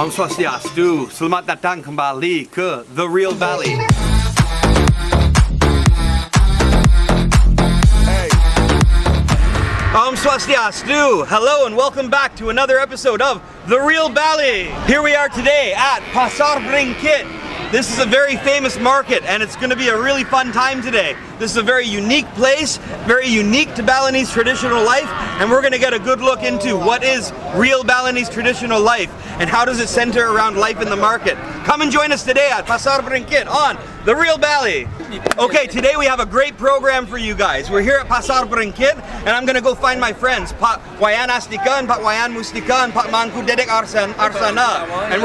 Om Swastiastu, selamat datang kembali ke The Real Valley. Om Swastiastu, hello and welcome back to another episode of The Real Valley. Here we are today at Pasar Beringkit. This is a very famous market and it's going to be a really fun time today. This is a very unique place, very unique to Balinese traditional life, and we're going to get a good look into what is real Balinese traditional life and how does it center around life in the market. Come and join us today at Pasar Beringkit on The Real Valley. Okay, today we have a great program for you guys. We're here at Pasar Beringkit and I'm going to go find my friends, Pak Wayan Astika and Pak Wayan Mustika and Pak Mangku Dedek Arsana. And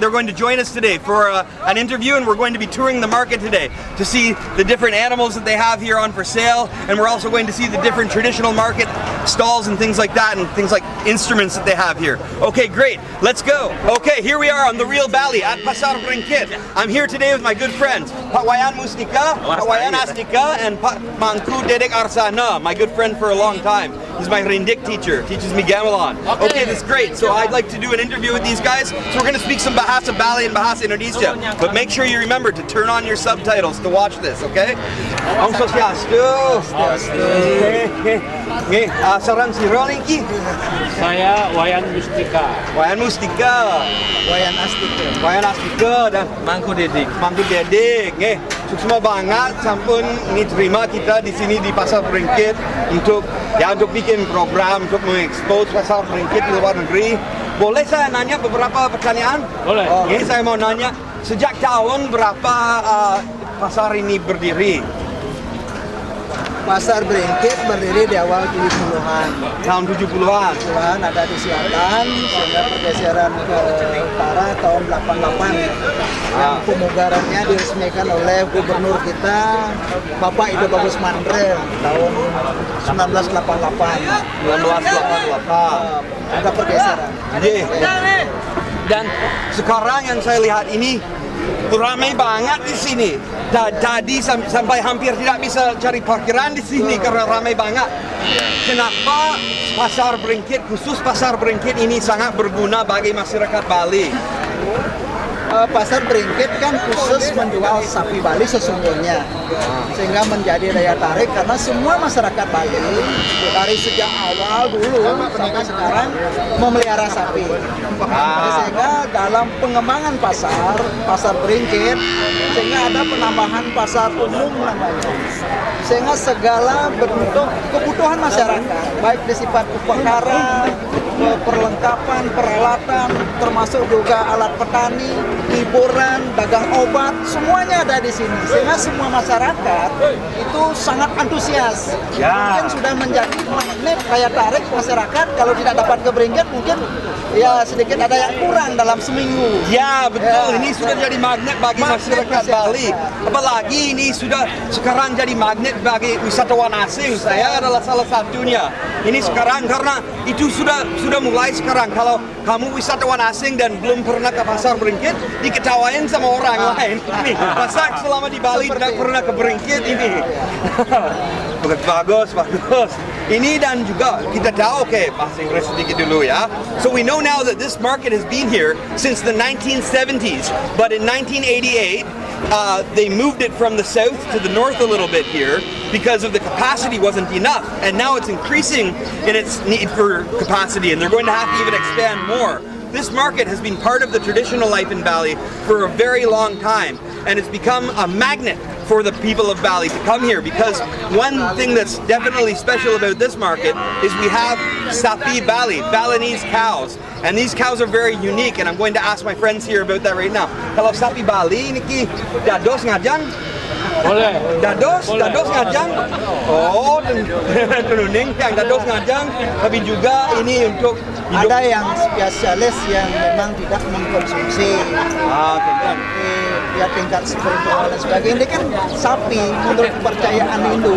they're going to join us today for an interview, and we're going to be touring the market today to see the different animals that they have here on for sale, and we're also going to see the different traditional market stalls and things like that, and things like instruments that they have here. Okay, great, let's go. Okay, here we are on The Real Valley at Pasar Beringkit. I'm here today with my good friends, Pak Wayan Mustika, Pak Wayan Astika, and Pak Mangku Dedek Arsana, my good friend for a long time. He's my Rindik teacher, teaches me gamelan. Okay, that's great. So I'd like to do an interview with these guys. So we're going to speak some Bahasa Bali and Bahasa Indonesia. But make sure you remember to turn on your subtitles to watch this, okay? Om Swastiastu. Sarang siro niki. Saya Wayan Mustika. Wayan Mustika. Wayan Astika. Wayan Astika dan Mangku Dedik. Mangku Dedek. Sukma banget sampun diterima kita di sini di Pasar Beringkit untuk bikin program untuk mengekspos Pasar Beringkit di luar negeri. Boleh saya nanya beberapa pertanyaan? Boleh. Saya mau nanya, sejak tahun berapa pasar ini berdiri? Pasar Beringkit berdiri di awal 70-an. Tahun 70-an. Ada di selatan, sehingga pergeseran ke utara tahun 88. Yang pemugarannya diresmikan oleh gubernur kita, Bapak Ido Bagus Mandrel, tahun 1988. 1988. Ada pergeseran. Dan sekarang yang saya lihat ini ramai banget di sini. Tadi sampai hampir tidak bisa cari parkiran di sini karena ramai banget. Kenapa Pasar Beringkit, khusus Pasar Beringkit ini sangat berguna bagi masyarakat Bali? Pasar Beringkit kan khusus menjual sapi Bali sesungguhnya, sehingga menjadi daya tarik karena semua masyarakat Bali dari sejak awal dulu sampai sekarang memelihara sapi. Sehingga dalam pengembangan pasar Beringkit, sehingga ada penambahan pasar umum namanya, sehingga segala bentuk kebutuhan masyarakat, baik bersifat upahara, perlengkapan, peralatan, termasuk juga alat petani, hiburan, dagang obat, semuanya ada di sini. Sehingga semua masyarakat itu sangat antusias. Mungkin sudah menjadi magnet daya tarik masyarakat. Kalau tidak dapat ke Beringkit, mungkin ya sedikit ada yang kurang dalam seminggu. Ya betul, ini sudah jadi magnet bagi masyarakat Bali. Apalagi ini sudah sekarang jadi magnet bagi wisatawan asing. Saya adalah salah satunya. Ini sekarang karena itu sudah mulai sekarang. Kalau kamu wisatawan asing dan belum pernah ke Pasar Beringkit, diketawain sama orang lain. Nih, masa selama di Bali tidak pernah ke Beringkit ini. Bagus. Ini dan juga kita tahu, bahasa Inggris sedikit dulu ya. So we know now that this market has been here since the 1970s, but in 1988 they moved it from the south to the north a little bit here because of the capacity wasn't enough, and now it's increasing in its need for capacity, and they're going to have to even expand more. This market has been part of the traditional life in Bali for a very long time, and it's become a magnet for the people of Bali to come here, because one thing that's definitely special about this market is we have Sapi Bali, Balinese cows, and these cows are very unique, and I'm going to ask my friends here about that right now. Kalau Sapi Bali niki dados ngajang? Boleh. Dados ngajang? Oh, tenuning yang dados ngajang, tapi juga ini untuk ada yang spesialis yang memang tidak mengkonsumsi. Ya tingkat spiritual dan sebagainya. Ini kan sapi menurut kepercayaan Hindu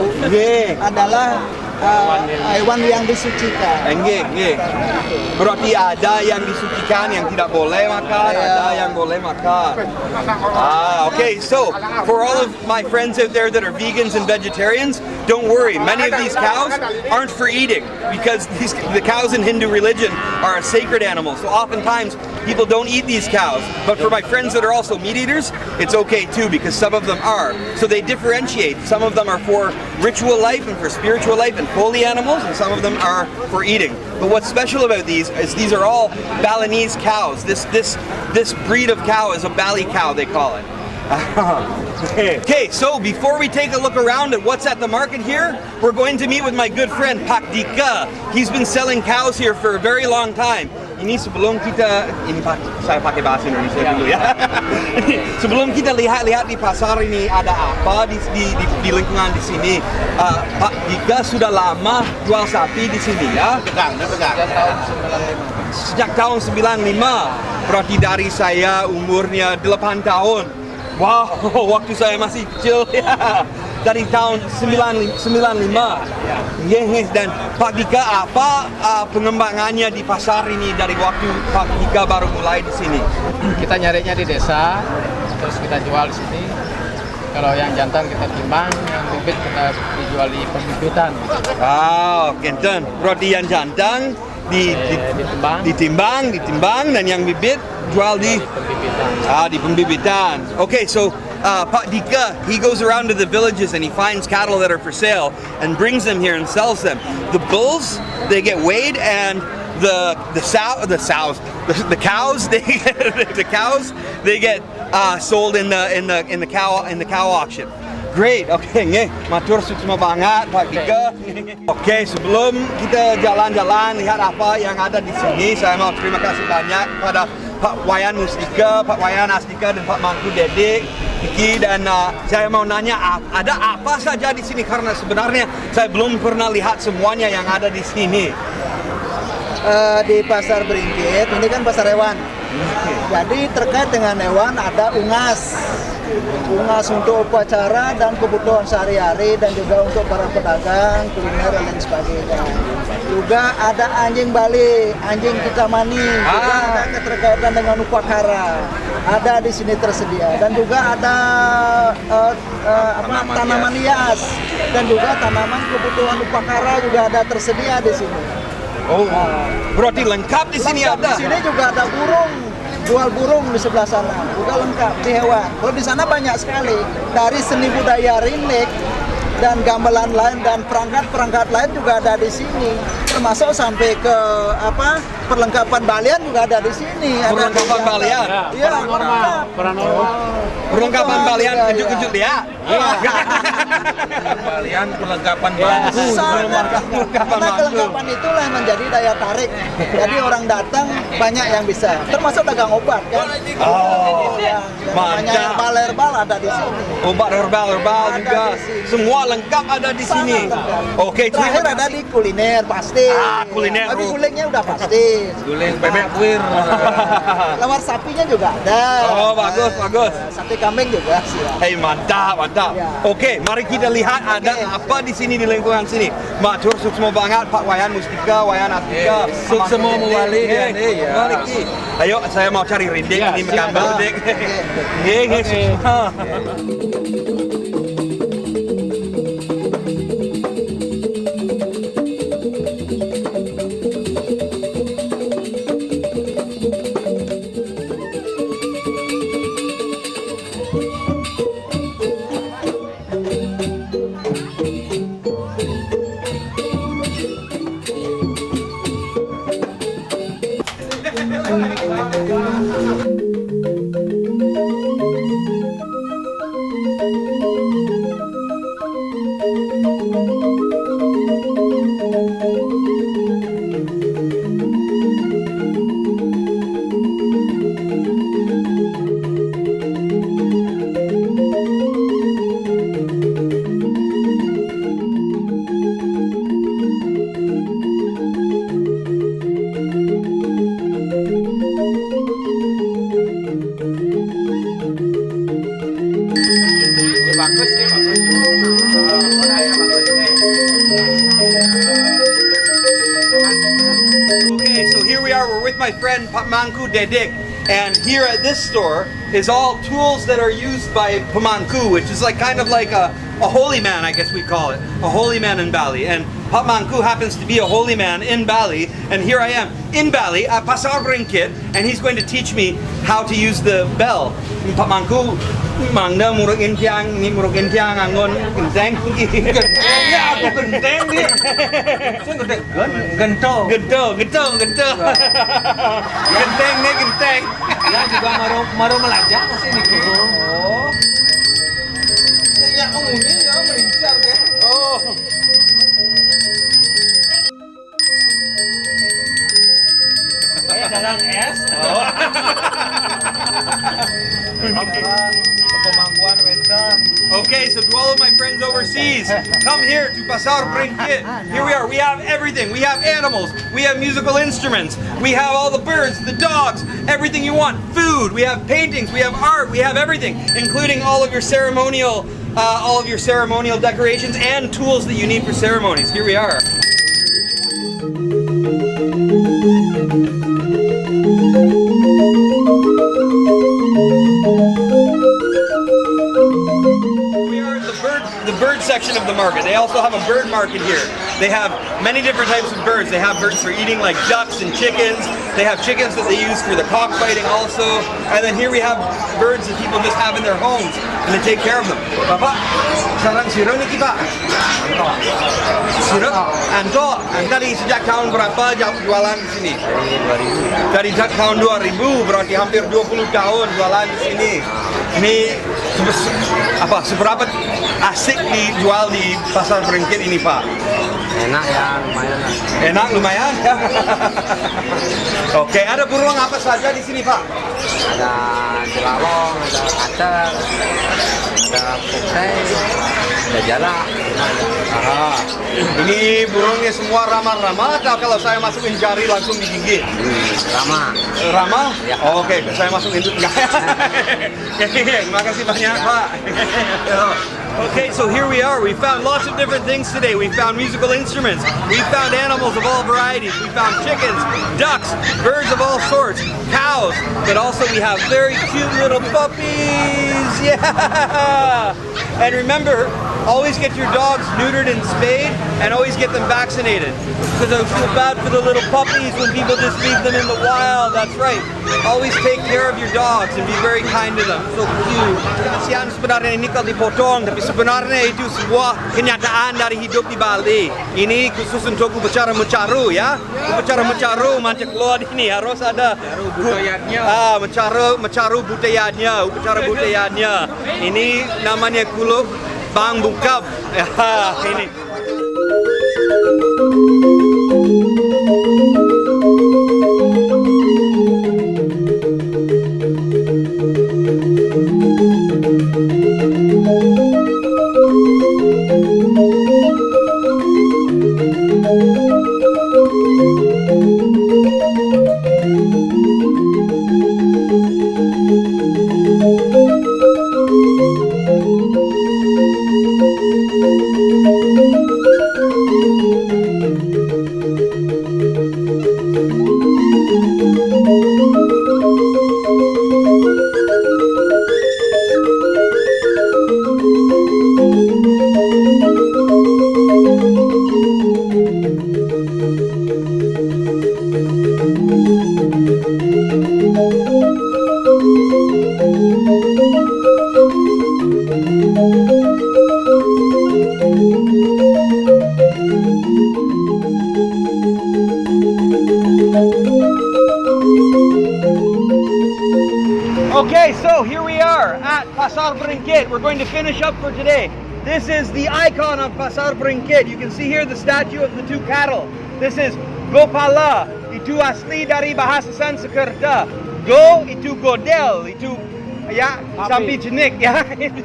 adalah hewan yang disucikan. Nggih. Berarti ada yang disucikan, yang tidak boleh makan, ada yang boleh makan. Okay. So for all of my friends out there that are vegans and vegetarians, don't worry. Many of these cows aren't for eating because the cows in Hindu religion are a sacred animal. So oftentimes people don't eat these cows. But for my friends that are also meat eaters, it's okay too because some of them are. So they differentiate. Some of them are for ritual life and for spiritual life and holy animals, and some of them are for eating. But what's special about these is these are all Balinese cows. This breed of cow is a Bali cow, they call it. Okay, so before we take a look around at what's at the market here, we're going to meet with my good friend Pak Dika. He's been selling cows here for a very long time. Ini sebelum kita saya pakai bahasa Indonesia dulu ya. Sebelum kita lihat di pasar ini ada apa di lingkungan di sini, Pak Dika sudah lama jual sapi di sini ya? Sejak tahun 95. Berarti dari saya umurnya 8 tahun. Wow, waktu saya masih kecil ya. Dari tahun 95. Yes, dan Pak Dika, apa pengembangannya di pasar ini dari waktu Pak Dika baru mulai di sini? Kita nyarinya di desa, terus kita jual di sini. Kalau yang jantan kita timbang, yang bibit kita dijual di pembibitan. Kenten. Berarti yang jantan ditimbang, dan yang bibit jual di pembibitan. Okay, so Pak Dika, he goes around to the villages and he finds cattle that are for sale and brings them here and sells them. The bulls, they get weighed, and the cows they get sold in the cow auction. Great, okay, matur suksma banget Pak Dika. Oke, sebelum kita jalan-jalan lihat apa yang ada di sini, saya mau terima kasih banyak kepada Pak Wayan Mustika, Pak Wayan Astika, dan Pak Mangku Dedek, Diki, dan saya mau nanya ada apa saja di sini karena sebenarnya saya belum pernah lihat semuanya yang ada di sini. Di pasar Beringkit, ini kan pasar hewan. Jadi terkait dengan hewan ada unggas untuk upacara dan kebutuhan sehari-hari, dan juga untuk para pedagang, kuliner dan lain sebagainya. Juga ada anjing Bali, anjing Kitamani, juga ada keterkaitan dengan upacara. Ada di sini tersedia, dan juga ada tanaman hias dan juga tanaman kebutuhan upacara juga ada tersedia di sini. Berarti lengkap di sini ada. Di sini juga ada burung. Jual burung di sebelah sana, juga lengkap di hewan. Kalau di sana banyak sekali dari seni budaya rindik dan gamelan lain dan perangkat lain juga ada di sini. Termasuk sampai ke perlengkapan balian juga ada di sini. Perlengkapan balian? Iya, perlengkapan balian kejut-kejut ya? Balian perlengkapan bangku. Karena kelengkapan itulah yang menjadi daya tarik. Jadi orang datang banyak yang bisa. Termasuk dagang obat kan. Namanya herbal ada di sini. Obat herbal juga. Semua lengkap ada di sini. Oke, terakhir ada di kuliner pasti. Kuliner. Tapi gulingnya udah pasti. Guling bebek kuir. Lawar sapinya juga ada. Bagus. Sapi kambing juga sih. Hey, mantap. Ya. Oke, mari kita lihat ada apa di sini di lingkungan sini. Matur suksma banget Pak Wayan Mustika, Wayan Astika. Suksma muwali ya. Ayo, saya mau cari rindik ini gambar rindik. Nggih. my friend Pamangku Dedek, and here at this store is all tools that are used by Pamangku, which is like kind of like a holy man, I guess we call it, a holy man in Bali. And Pamangku happens to be a holy man in Bali, and here I am in Bali at Pasar Beringkit, and he's going to teach me how to use the bell. Pamangku mangda murug intiang ni murug intiang angon genteng. Ya aku genteng dia. Saya genteng. Gentol. Genteng. Genteng nih genteng. Ya juga maru melajak masih ini. Oh. Saya umumnya ya melincar deh. Oh. Kayak dagang es. Pemangkuan Wentan. Okay, so to all of my friends overseas, come here to Pasar Beringkit. Here we are. We have everything. We have animals. We have musical instruments. We have all the birds, the dogs, everything you want. Food. We have paintings. We have art. We have everything, including all of your ceremonial decorations and tools that you need for ceremonies. Here we are. The bird section of the market. They also have a bird market here. They have many different types of birds. They have birds for eating like ducks and chickens. They have chickens that they use for the cockfighting also. And then here we have birds that people just have in their homes and they take care of them. Bapak, sarang siro nih kita. Siro? Anto, dari sejak tahun berapa jualan di sini? Dari tahun 2000, berarti hampir 20 tahun jualan di sini. Ini seberapa asik dijual di Pasar Beringkit ini, Pak? Enak ya, lumayan. Enak lumayan ya. Oke, ada burung apa saja di sini, Pak? Ada jelalong, ada kacer, ada putih, ada jalak. Aha. Ini burungnya semua ramah-ramah atau kalau saya masukin jari langsung digigit? Ramah. Ramah? Ya. Oke, saya masukin dulu. Terima kasih banyak, Pak. Okay, so here we are. We found lots of different things today. We found musical instruments. We found animals of all varieties. We found chickens, ducks, birds of all sorts, cows, but also we have very cute little puppies. Yeah! And remember, always get your dogs neutered and spayed, and always get them vaccinated. Because I feel bad for the little puppies when people just leave them in the wild. That's right. Always take care of your dogs and be very kind to them. So cute. Kasihan sebenarnya ini kalau dipotong, tapi sebenarnya itu sebuah kenyataan dari hidup di Bali. Ini khusus untuk upacara mencaru ya. Upacara mencaru macam keluar ini harus ada budayanya. mencaru budayanya, upacara budayanya. Ini namanya kuluk Bang Bungkap. Ya, ini. Okay, so here we are at Pasar Beringkit. We're going to finish up for today. This is the icon of Pasar Beringkit. You can see here the statue of the two cattle. This is Gopala. Itu asli dari bahasa Sanskerta. Go itu godel, itu ya sapi jenik ya itu.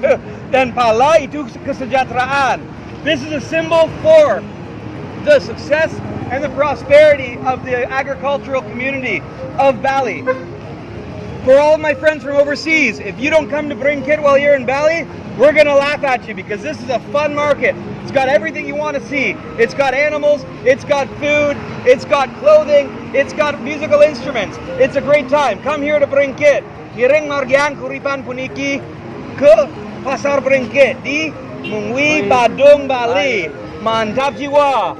Dan pala itu kesejahteraan. This is a symbol for the success and the prosperity of the agricultural community of Bali. For all of my friends from overseas, if you don't come to Beringkit while you're in Bali, we're gonna laugh at you because this is a fun market. It's got everything you want to see. It's got animals, it's got food, it's got clothing, it's got musical instruments. It's a great time. Come here to Bringkit. Hiring Margian Kuripan Puniki ke Pasar Bringkit di Mungwi, Badung, Bali. Mantap jiwa.